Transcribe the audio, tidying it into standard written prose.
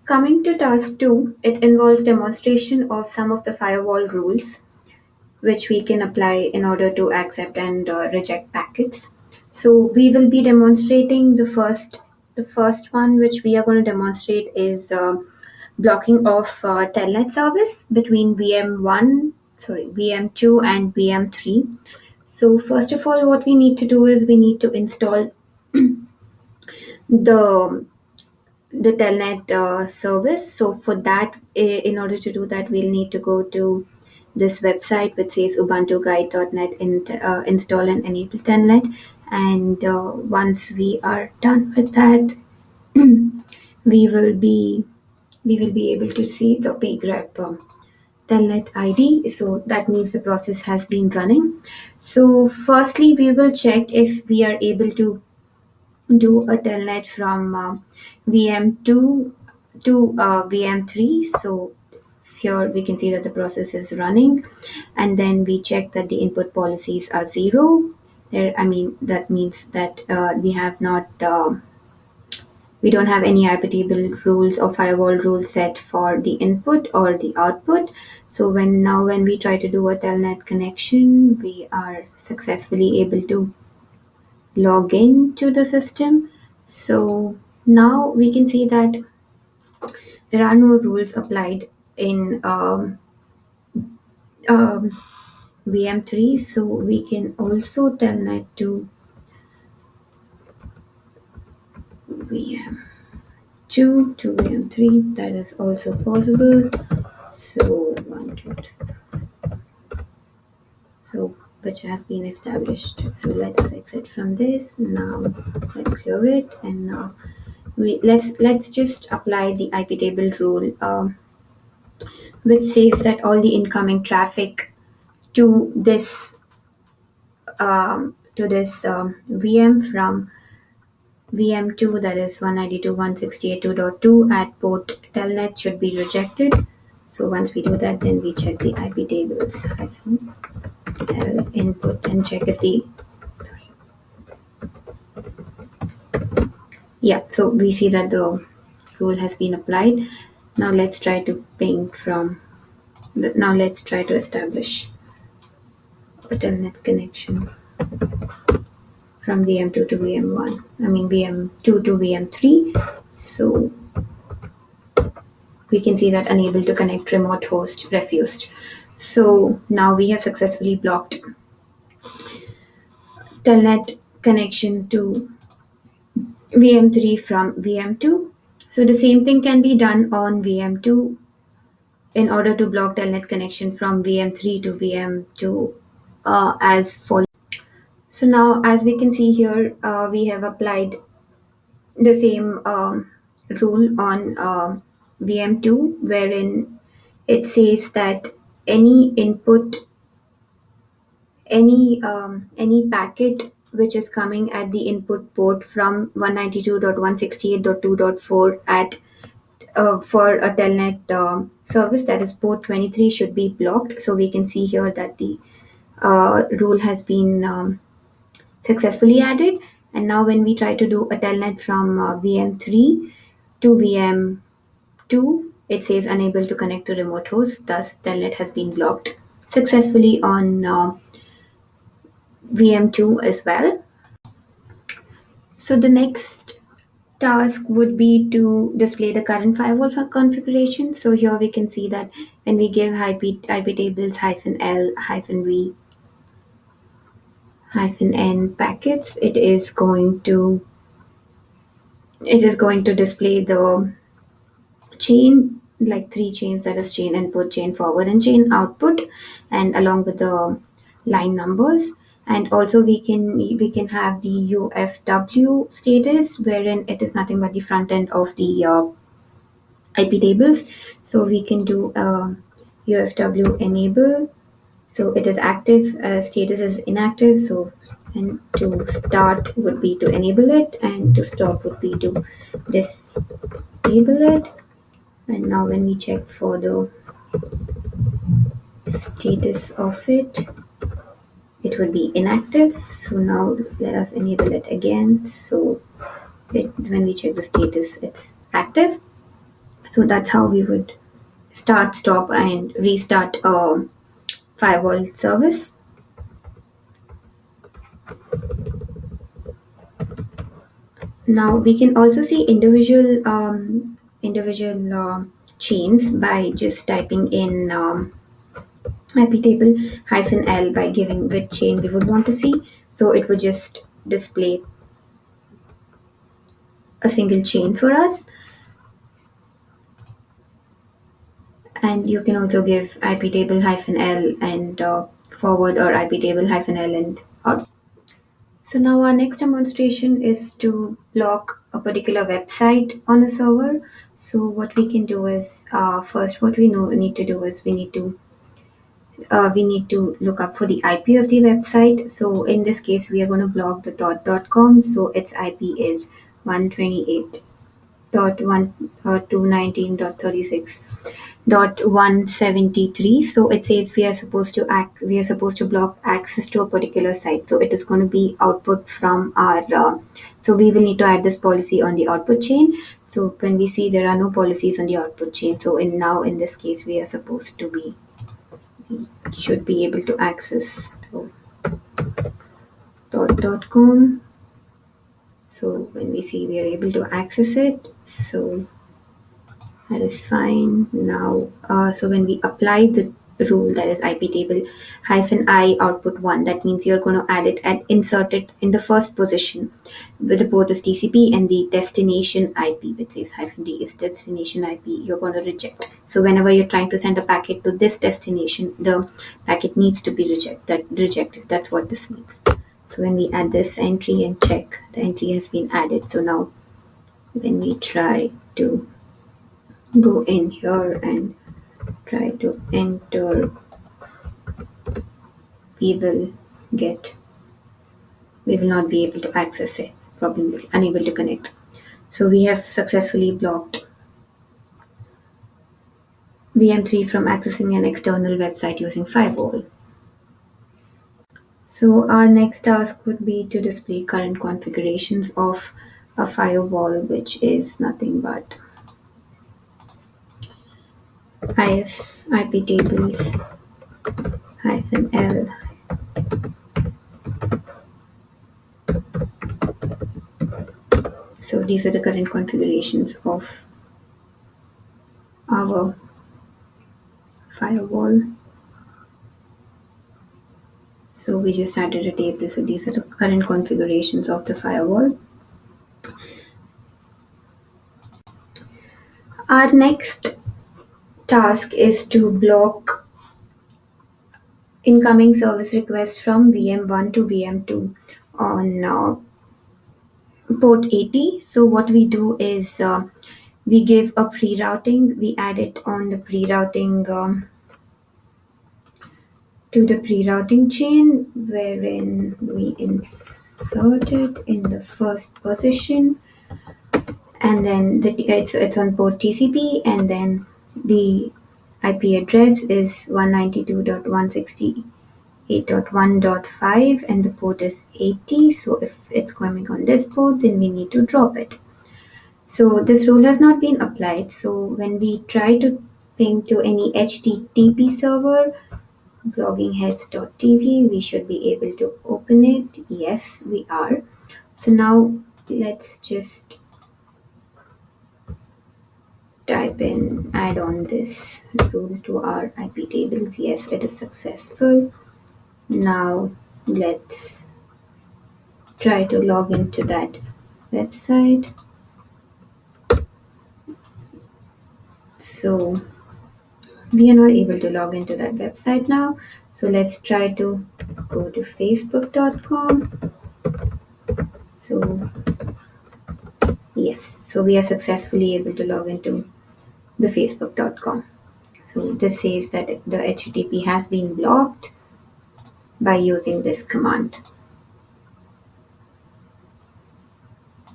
Coming to task 2, it involves demonstration of some of the firewall rules which we can apply in order to accept and reject packets. So we will be demonstrating the first one which we are going to demonstrate is blocking of telnet service between VM2 and VM3. So first of all, what we need to do is we need to install the the telnet service. So for that, in order to do that, we'll need to go to this website which says ubuntuguide.net install and enable telnet. And once we are done with that, we will be we will be able to see the pgrep telnet id. So that means the process has been running. So firstly, we will check if we are able to do a telnet from VM2 to VM3. So here we can see that the process is running, and then we check that the input policies are zero. There, I mean, that means that we don't have any IP table rules or firewall rules set for the input or the output. So when we try to do a telnet connection, we are successfully able to log in to the system. So now we can see that there are no rules applied in um, VM3. So we can also telnet to VM2 to VM3. That is also possible. So one, two, three. So which has been established. So let us exit from this. Now let's clear it, and now let's just apply the IP table rule. Which says that all the incoming traffic to this VM from VM2, that is 192.168.2.2 at port telnet, should be rejected. So once we do that, then we check the IP tables hyphen L input and check if the sorry. Yeah, so we see that the rule has been applied. Now let's try to ping from. Now let's try to establish a telnet connection from VM2 to VM1. I mean VM2 to VM3. So we can see that unable to connect remote host refused. So now we have successfully blocked telnet connection to VM3 from VM2. So the same thing can be done on VM2 in order to block telnet connection from VM3 to VM2 as follows. So now as we can see here, we have applied the same rule on VM2, wherein it says that any input, any packet which is coming at the input port from 192.168.2.4 at for a telnet service, that is port 23, should be blocked. So we can see here that the rule has been successfully added. And now when we try to do a telnet from VM3 to VM2, it says unable to connect to remote host. Thus, telnet has been blocked successfully on VM2 as well. So the next task would be to display the current firewall configuration. So here we can see that when we give IP tables hyphen L hyphen V hyphen N packets, it is going to display the chain, like three chains, that is chain input, chain forward, and chain output, and along with the line numbers. And also we can have the UFW status, wherein it is nothing but the front end of the IP tables. So we can do UFW enable. So it is active, status is inactive. So, and to start would be to enable it, and to stop would be to disable it. And now when we check for the status of it, it would be inactive. So now let us enable it again. So when we check the status, it's active. So that's how we would start, stop, and restart a firewall service. Now we can also see individual chains by just typing in IP table -L by giving which chain we would want to see. So it would just display a single chain for us. And you can also give IP table -L and forward, or IP table -L and out. So now our next demonstration is to block a particular website on a server. So what we can do is, first what we need to do is we need to look up for the IP of the website. So in this case, we are going to block the .com. So its IP is 128.219.36.173. So it says we are supposed to block access to a particular site. So it is going to be output from our so we will need to add this policy on the output chain. So when we see there are no policies on the output chain, so in this case we are supposed to be should be able to access. So .com. So when we see we are able to access it, so that is fine. Now, so when we apply the rule, that is IP table -I output 1, that means you're going to add it and insert it in the first position with the port is TCP, and the destination IP, which says -D is destination IP, you're going to reject. So whenever you're trying to send a packet to this destination, the packet needs to be rejected. That's what this means. So when we add this entry and check, the entry has been added. So now when we try to go in here and try to enter, we will get we will not be able to access it, probably unable to connect. So we have successfully blocked VM3 from accessing an external website using firewall. So our next task would be to display current configurations of a firewall, which is nothing but IP tables -L. So these are the current configurations of our firewall. So we just added a table. So these are the current configurations of the firewall. Our next task is to block incoming service requests from VM1 to VM2 on port 80. So what we do is we give a pre-routing. We add it on the pre-routing to the pre-routing chain, wherein we insert it in the first position, and then it's on port TCP, and then the IP address is 192.168.1.5, and the port is 80. So if it's coming on this port, then we need to drop it. So this rule has not been applied. So when we try to ping to any HTTP server, bloggingheads.tv, we should be able to open it. Yes, we are. So now let's just type in, add on this rule to our IP tables. Yes, it is successful. Now let's try to log into that website. So we are not able to log into that website now. So let's try to go to facebook.com. So yes, so we are successfully able to log into the facebook.com. So this says that the HTTP has been blocked by using this command.